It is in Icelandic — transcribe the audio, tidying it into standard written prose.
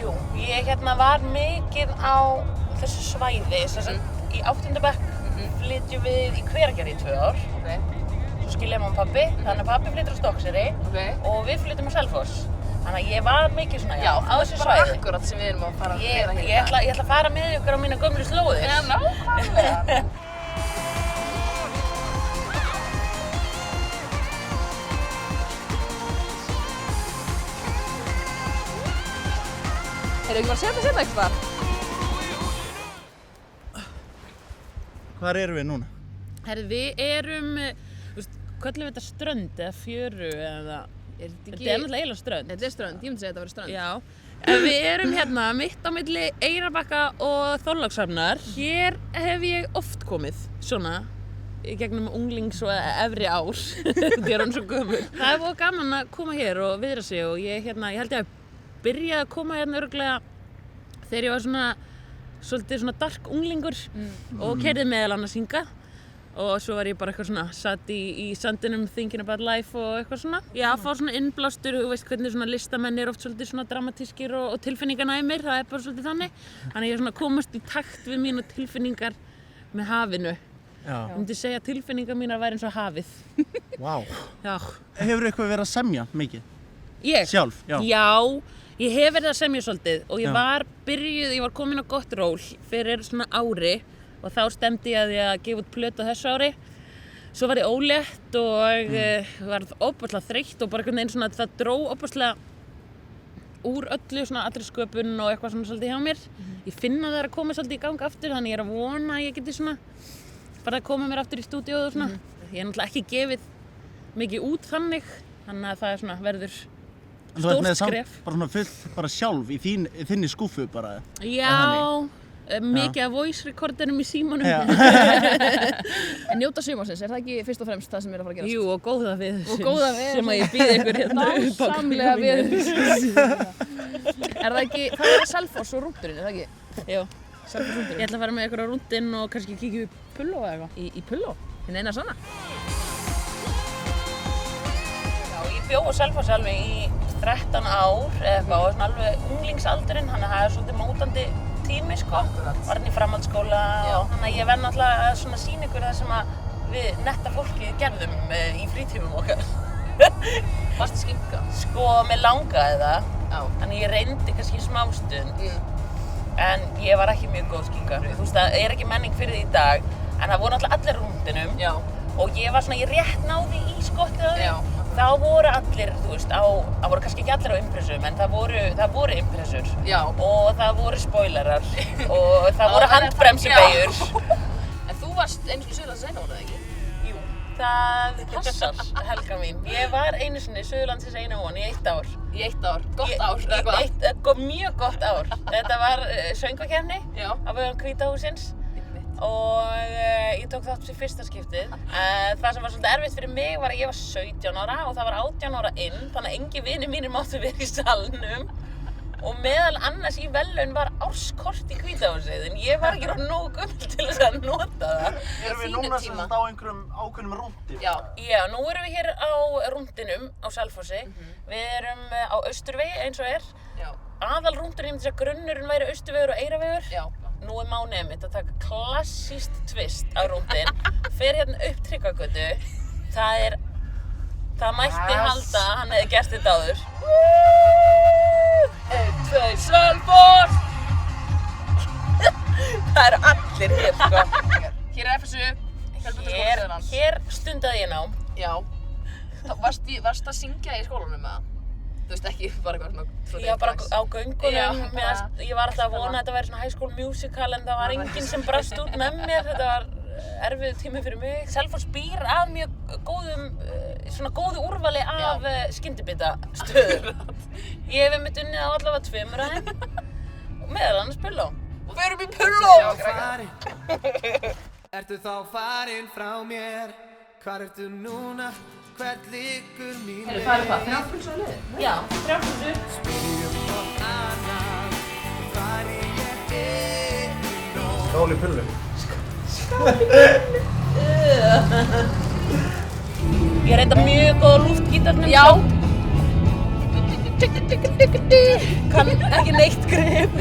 Jú, ég var mikið á þessu svæði, í 8. bekk flytjum við í Hveragerði í 2 ár. Svo skilja mamma og pabbi, þannig að pabbi flytur á Stokkseyri og við flytjum á Selfoss. Þannig að ég var mikið svona á þessu svæði. Já, það bara akkurat sem við erum að fara að gera hérna. Ég ætla að fara með ykkur á mína gömlu slóðir. Já, nákvæmlega. Erum við ekki bara að setja eitthvað þar? Hvar erum við núna? Herri, við erum, köllum við þetta strönd eða fjöru eða... Þetta er náttúrulega eiginlega strönd. Þetta er strönd, ég myndi segja þetta að vera strönd. Já. Við erum hérna mitt á milli Eyrarbakka og Þorlákshafnar. Hér hef ég oft komið, svona, í gegnum unglings- og efri ár. Þetta er hann svo gömul. Það er búið gaman að koma hér og viðra sig og ég held ég að byrjaði að koma hérna örugglega þegar ég var svolítið svona dark unglingur og keyrði meðal annars hingað. Og svo var ég bara eitthvað svona, satt í sandinum thinking about life og eitthvað svona. Já, fá svona innblástur, þú veist hvernig svona listamenn oft svolítið svona dramatískir og tilfinninganæmir, það er bara svolítið þannig. Þannig að ég svona komast í takt við mínu tilfinningar með hafinu. Já. Ég myndi segja að tilfinningar mínar væri eins og hafið. Vá. Já. Hefurðu eitthvað verið að semja mikið? Ég? Sjálf, já. Já, ég hef verið að semja svolítið og ég var komin á gott ról fyrir svona ári. Og þá stemdi ég að gefa út plötu á þessu ári. Svo var ég ólétt og varð ofboðslega þreytt og bara einhvern veginn svona það dró ofboðslega úr öllu svona allri sköpun og eitthvað svona svolítið hjá mér. Ég finna það að koma svolítið í gang aftur þannig ég er að vona að ég geti svona bara að koma mér aftur í stúdíóið og svona. Ég hef náttúrulega ekki gefið mikið út þannig að það er svona verður stórt skref. Bara svona fullt bara sjálf í þinni skúffu bara. Já. Mikið af voice recordinum í símanum. En njóta sumarsins, er það ekki fyrst og fremst það sem er að fara að gerast? Jú, og góða veður. Og góða veður. Sem að ég býð ykkur hérna upp á dásamlega veður. Er það ekki, það er Selfoss og rúnturinn, er það ekki? Jú. Selfoss rúnturinn. Ég ætla að fara með ykkur á rúntinn og kannski kíkja upp Pulló eða eitthvað. Í Pulló? Þinn eina sanna? Já, ég bjó á Selfossi alveg í 13 ár eða eitthvað og svona alveg unglingsaldurinn, þannig að það er svolítið mótandi tími sko. Var hérna í framhaldsskóla og þannig að ég verð náttúrulega að svona sýna ykkur það sem að við netta fólkið gerðum í frítímum okkar. Varstu skinka? Sko, mér langaði það. Já. Þannig ég reyndi kannski í smástund. En ég var ekki mjög góð skíkari. Þú veist, það er ekki menning fyrir því í dag. En það voru náttúrulega allir rúndinum. Já. Og ég var svona, ég rétt náði í skottið á því. Já. Þá voru allir, þú veist, það voru kannski ekki allir á impressum, en það voru impressur. Já. Og það voru spoilerar. Og það voru handbremsubeyjur. En þú varst einu sinni Suðurlands eina vonu, eða ekki? Jú, það passar, Helga mín. Ég var einu sinni Suðurlandsins eina vonu í 1 ár. Í 1 ár? Gott ár, eða hvað? Mjög gott ár. Þetta var söngvakeppni Já. á vegum Hvíta hússins. og ég tók þátt fyrir fyrsta skiptið. Það sem var svolítið erfitt fyrir mig var að ég var 17 ára og það var 18 ára inn, þannig að engin vinir mínir máttu vera í salnum. Og meðal annars í verðlaun var árskort í Hvítahúsið, en ég var ekki nógu gömul til þess að nota það. Erum við núna sem sagt á einhverjum ákveðnum rúndi? Já, nú erum við hér á rúndinum á Selfossi. Við erum á Austurvegi eins og er. Aðalrúndurinn, ég myndi segja grunnurinn væri Austurvegur og Eyrarvegur. Já. Nú er mánið mitt að taka klassískt tvist á rúndin. Fer hérna upp Tryggvagötu. Það mætti halda að hann hefði gert þetta áður. 1, 2, Selfoss! Það eru allir hér, sko. Hér er FSU. Hér stundaði ég nám. Já. Varst að syngja í skólanum með það? Þú veist ekki bara eitthvað svona... Já, bara á göngunum. Já, Ég var alltaf að vona að þetta væri svona High School Musical en það var enginn sem brast út með mér. Þetta var erfiður tími fyrir mig. Selfoss býr að mjög góðu úrvali af skyndibitastöðum. Ég hef einmitt unnið á allavega 2 af þeim. Og meðal annars Pulló. Og við erum í Pulló! Ertu þá farin frá mér? Hvar ertu núna? Hvert liggur mín leið? Það hvað, 3 pulsur á liði? Já, 3 pulsur. Spyrjum hvort annað, hvar ég er nú? Skál í pullu. Ég er reynda mjög góð á lúftgítarnum. Já. Kann ekki neitt grip.